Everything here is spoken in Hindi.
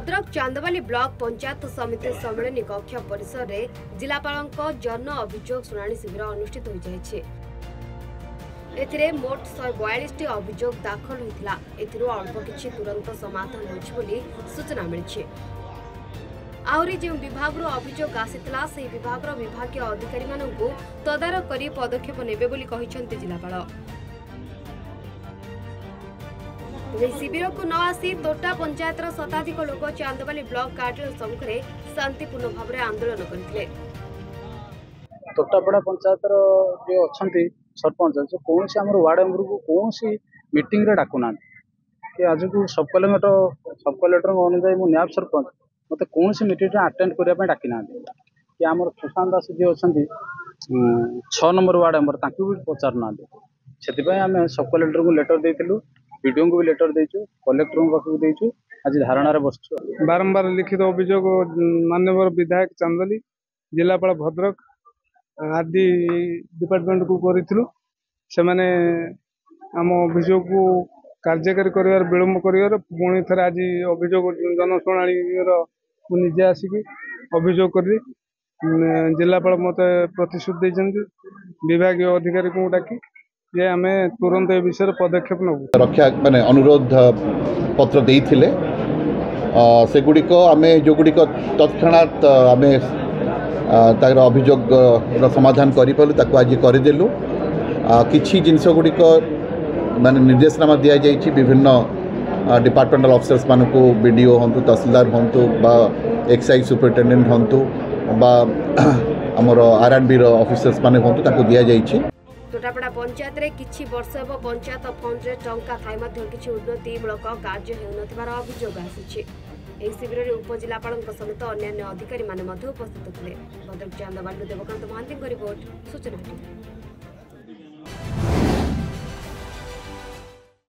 भद्रक चांदवाली ब्लॉक पंचायत समिति सम्मेलन कक्ष परिसर में जिलापाल जन अभियोग शुणाणी शिविर अनुष्ठित हो जाए। मोट 142 अभियोग दाखल होता अल्प किछि तुरंत समाधान होछि सूचना मिली। आहरी जो विभाग अभियोग आसीला से विभाग विभागीय अधिकारी मानू तदारख कर पदक्षेप नेबे बोली कहिसेंति जिलापाल। शिविर को न आसी तोटा पंचायत शताधिक लोक चांदवाली ब्लॉक कार्यालय सम्मुखें शांतिपूर्ण भाव में आंदोलन करते। तोटापड़ा पंचायत जो अच्छा सरपंच जो कौन से आम वार्ड मेम्बर को कौन सी मीटिंग रे डाकुना कि आज को सब कलेक्टर अनुजाई मो न्याब सरपंच मत कौन सी मीटिंग अटेंड करने डाकी ना कि आम सुशांत दास जी अच्छा 6 नंबर वार्ड मेम्बर भी पचारूना से आम सब कलेक्टर को लेटर देलु वीडियो को भी लेटर देचु कलेक्टर पाखक देचु आज धारणा बसु बारंबार लिखित अभियोग माननीय विधायक चांदवाली जिलापाल भद्रक आदि डिपार्टमेंट को करिथिलु से माने आम अभियोग को कार्यकारी कर विलम्ब कर पुणी थे आज अभियोग जनशुणाणी निजे आसिक अभियोग कर जिलापाल मत प्रतिश्रुति देते विभागीय अधिकारी को डाकी जे आम तुरंत ए विषय पदक्षेप नबू रक्षा माने अनुरोध पत्र देइथिले से गुड़िक आम जो गुड़िक तत्क्षणात आम तार अभियोग समाधान करूँ ताकू आज करदेलु किछि जिनस गुड़िक माने निर्देशनामा दि जाइए विभिन्न डिपार्टमेंटल ऑफिसर्स मानक बीडीओ हंतु तहसीलदार हंतु बा एक्साइज सुपरिटेंडेंट हंतु बा आमर आरएनबी ऑफिसर्स माने हंतु ताकू दि जाइए। तोटापड़ा पंचायत रे किछि वर्ष एवं पंचायत फंड रे टंका थाई मध्य किछि उन्नतिमूलक कार्य हेउनथिबार अभियोग आसिछि। एही शिविर रे उपजिलापाल समेत अन्य अधिकारी माने उपस्थित थिले। भद्रक चांदवाली देवकांत महांती रिपोर्ट सूचना।